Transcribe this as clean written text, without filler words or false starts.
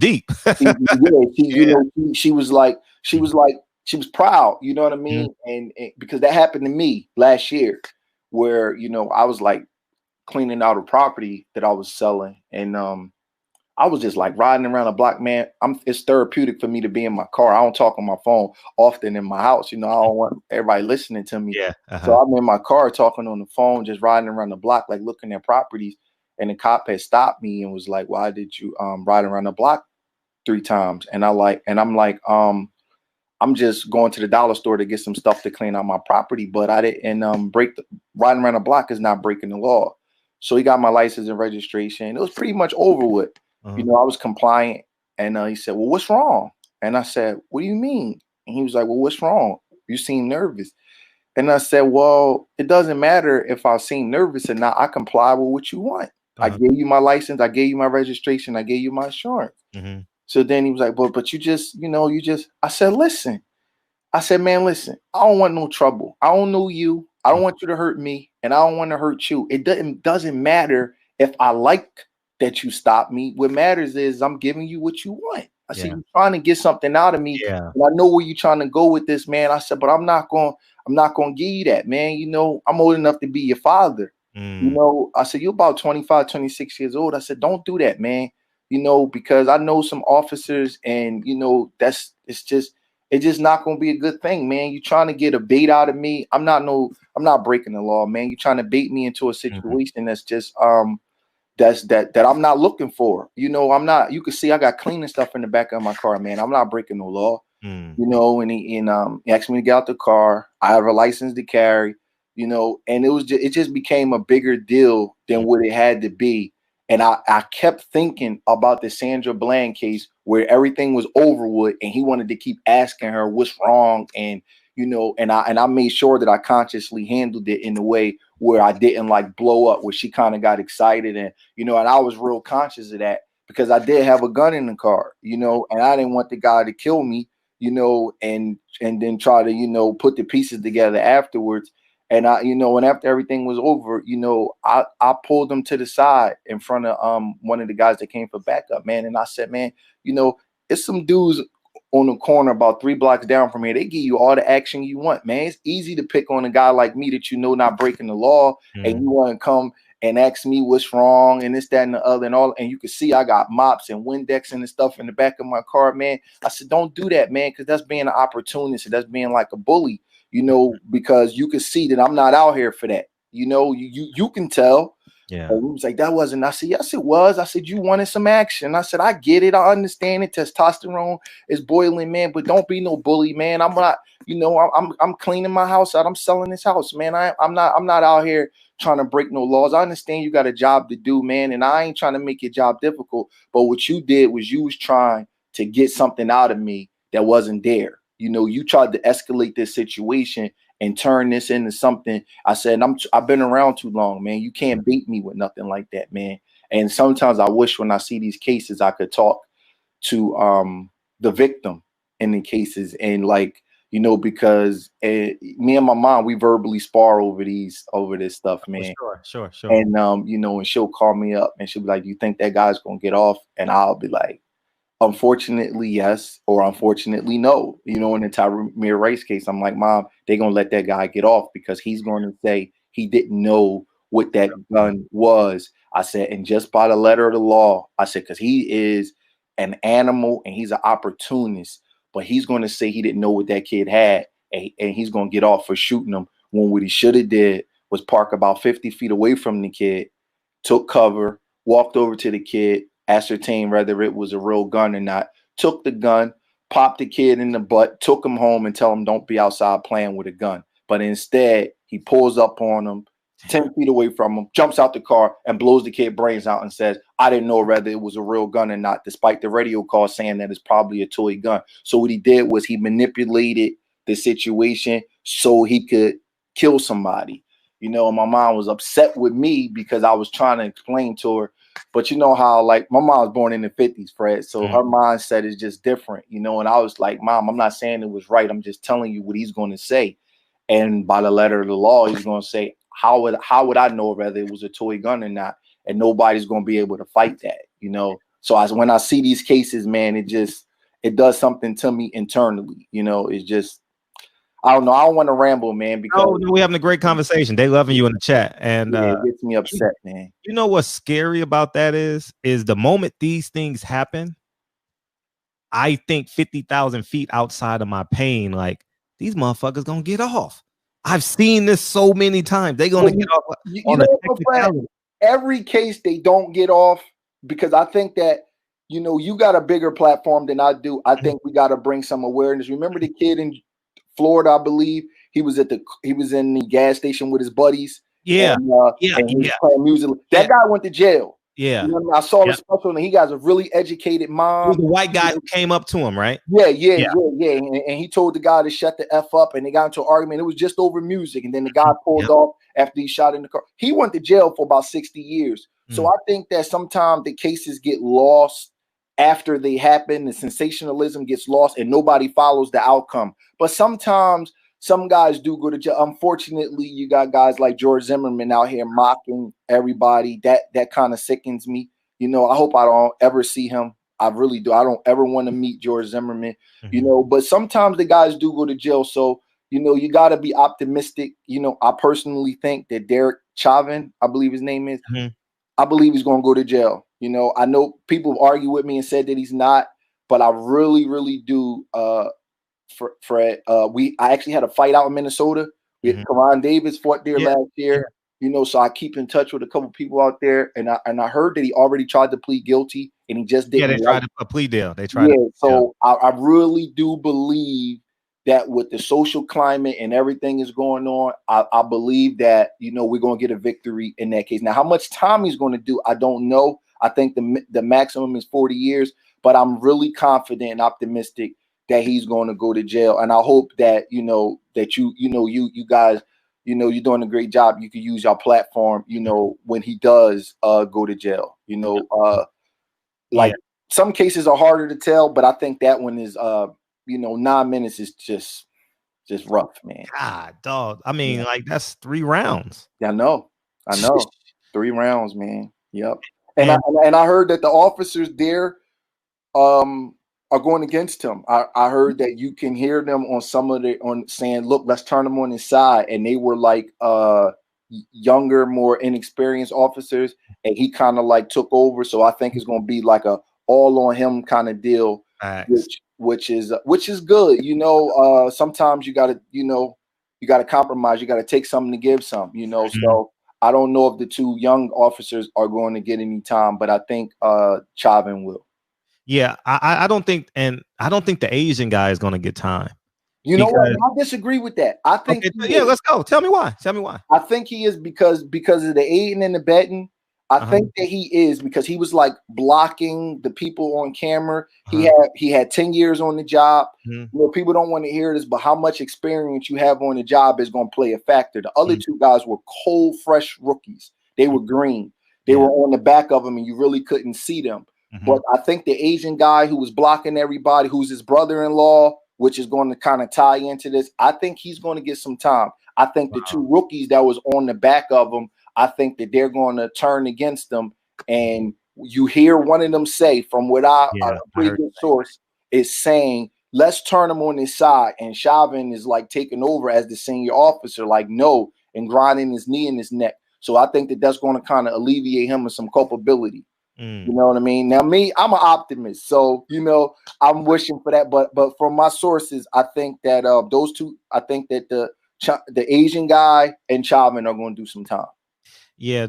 deep. Yeah, Yeah. she was like, she was proud, you know what I Mhm. mean? And because that happened to me last year, where I was like cleaning out a property that I was selling, and I was just like riding around the block, man. It's therapeutic for me to be in my car. I don't talk on my phone often in my house. I don't want everybody listening to me. Yeah. So I'm in my car talking on the phone, just riding around the block, like looking at properties. And the cop had stopped me and was like, "Why did you ride around the block 3 times?" And I'm like, I'm just going to the dollar store to get some stuff to clean out my property, but I didn't riding around the block is not breaking the law. So he got my license and registration. It was pretty much over with. Uh-huh. I was compliant, and he said, "Well, what's wrong?" And I said, "What do you mean?" And he was like, "Well, what's wrong? You seem nervous." And I said, "Well, it doesn't matter if I seem nervous or not. I comply with what you want. I Uh-huh. gave you my license, I gave you my registration, I gave you my insurance." Mhm. So then he was like, but you just, I said, listen, I said, man, listen, I don't want no trouble. I don't know you. I don't want you to hurt me, and I don't want to hurt you. It doesn't matter if I like that you stop me. What matters is I'm giving you what you want. I said, Yeah. you're trying to get something out of me, Yeah. and I know where you're trying to go with this, man. I said, but I'm not gonna give you that, man. I'm old enough to be your father. Mm. I said, you're about 25, 26 years old. I said, don't do that, man. Because I know some officers, and it's just not gonna be a good thing, man. You trying to get a bait out of me. I'm not breaking the law, man. You trying to bait me into a Mhm. situation that's just that I'm not looking for. I'm not. You can see I got cleaning stuff in the back of my car, man. I'm not breaking no law. Mm. He asked me to get out the car. I have a license to carry, and it just became a bigger deal than what it had to be. And I kept thinking about the Sandra Bland case where everything was over with, and he wanted to keep asking her what's wrong, and and I made sure that I consciously handled it in a way where I didn't like blow up, where she kind of got excited, and I was real conscious of that because I did have a gun in the car, and I didn't want the guy to kill me, and then try to, put the pieces together afterwards. And and after everything was over, I pulled him to the side in front of one of the guys that came for backup, man. And I said, man, it's some dudes on the corner about 3 blocks down from here. They give you all the action you want, man. It's easy to pick on a guy like me that not breaking the law, and Mm. you want to come and ask me what's wrong and this, that, and the other, and all. And you can see I got mops and Windex and stuff in the back of my car, man. I said, don't do that, man, because that's being an opportunist. That's being like a bully, because you can see that I'm not out here for that. You can tell. Yeah. And he was like, that wasn't. I said, yes, it was. I said, you wanted some action. I said, I get it. I understand it. Testosterone is boiling, man, but don't be no bully, man. I'm not, I'm cleaning my house out. I'm selling this house, man. I'm not out here trying to break no laws. I understand you got a job to do, man, and I ain't trying to make your job difficult. But what you did was you was trying to get something out of me that wasn't there. You tried to escalate this situation and turn this into something. I said, I've been around too long, man. You can't beat me with nothing like that, man. And sometimes I wish when I see these cases, I could talk to the victim in the cases, and like, because me and my mom, we verbally spar over this stuff, Oh, man. sure. Sure. Sure. And and she'll call me up and she'll be like, "You think that guy's gonna get off?" And I'll be like, unfortunately, yes, or unfortunately, no. In the Tyre Rice case, I'm like, Mom, they're gonna let that guy get off because he's going to say he didn't know what that gun was. I said, and just by the letter of the law, I said, because he is an animal and he's an opportunist, but he's going to say he didn't know what that kid had, and he's going to get off for shooting him when what he should have did was park about 50 feet away from the kid, took cover, walked over to the kid, ascertained whether it was a real gun or not, took the gun, popped the kid in the butt, took him home and tell him don't be outside playing with a gun. But instead, he pulls up on him, 10 feet away from him, jumps out the car and blows the kid brains out and says, I didn't know whether it was a real gun or not, despite the radio call saying that it's probably a toy gun. So what he did was he manipulated the situation so he could kill somebody. And my mom was upset with me because I was trying to explain to her. But you know how, like, my mom was born in the 50s, Fred. So Mm. her mindset is just different, and I was like, Mom, I'm not saying it was right. I'm just telling you what he's going to say. And by the letter of the law, he's going to say, how would I know whether it was a toy gun or not? And nobody's going to be able to fight that. So when I see these cases, man, it does something to me internally. You know, it's just, I don't know. I don't want to ramble, man, because no, we're having a great conversation. They loving you in the chat, and it gets me upset, man. You know what's scary about that is the moment these things happen, I think 50,000 feet outside of my pain, like these motherfuckers gonna get off. I've seen this so many times. They gonna get off You on a know, technicality. every case they don't get off, because I think that, you know, you got a bigger platform than I do. I think we got to bring some awareness. Remember the kid in Florida, I believe he was in the gas station with his buddies. Yeah, And he was playing music. That guy went to jail. Yeah. You know what I mean? I saw the special, and he got a really educated mom. He was the white guy who came up to him, right? Yeah. And he told the guy to shut the F up, and they got into an argument. It was just over music. And then the guy pulled off after he shot in the car. He went to jail for about 60 years. So I think that sometimes the cases get lost after they happen. The sensationalism gets lost and nobody follows the outcome. But sometimes some guys do go to jail. Unfortunately, you got guys like George Zimmerman out here mocking everybody. That kind of sickens me. You know, I hope I don't ever see him. I really do. I don't ever want to meet George Zimmerman, you know, but sometimes the guys do go to jail. So, you know, you got to be optimistic. You know, I personally think that Derek Chauvin, I believe his name is, I believe he's going to go to jail. You know, I know people have argued with me and said that he's not, but I really, really do. Fred, I actually had a fight out in Minnesota. We had Karan Davis fought there last year. You know, so I keep in touch with a couple people out there, and I heard that he already tried to plead guilty, and he just didn't. Yeah, they tried a plea deal. They tried. So I really do believe that with the social climate and everything is going on, I believe that, you know, we're going to get a victory in that case. Now, how much time he's going to do, I don't know. I think the maximum is 40 years, but I'm really confident and optimistic that he's going to go to jail. And I hope that, you know, that you guys, you know, you're doing a great job. You can use your platform, you know, when he does go to jail, you know, like some cases are harder to tell, but I think that one is, you know, 9 minutes is just rough, man. God, dog. I mean, like that's 3 rounds. Yeah, I know. 3 rounds, man. Yep. And I heard that the officers there, are going against him. I heard that you can hear them on some of the saying, "Look, let's turn them on his side," and they were like younger, more inexperienced officers, and he kind of like took over. So I think it's going to be like a all on him kind of deal, which is good. You know, sometimes you got to compromise. You got to take something to give some. You know, so I don't know if the 2 young officers are going to get any time, but I think Chauvin will. Yeah, I don't think, and I don't think the Asian guy is going to get time. You know what? I disagree with that. I think let's go. Tell me why. I think he is because of the aiding and abetting. I think that he is because he was like blocking the people on camera. He had 10 years on the job. You know, people don't want to hear this, but how much experience you have on the job is going to play a factor. The other 2 guys were cold, fresh rookies. They were green. They were on the back of them, and you really couldn't see them. But I think the Asian guy who was blocking everybody, who's his brother-in-law, which is going to kind of tie into this, I think he's going to get some time. I think the 2 rookies that was on the back of him, I think that they're going to turn against them. And you hear one of them say, from what a pretty good source is saying, let's turn him on his side. And Chauvin is like taking over as the senior officer, like no, and grinding his knee in his neck. So I think that that's going to kind of alleviate him of some culpability. You know what I mean? Now, me, I'm an optimist, so you know I'm wishing for that. But from my sources, I think that those 2, I think that the Asian guy and Chauvin are going to do some time. Yeah,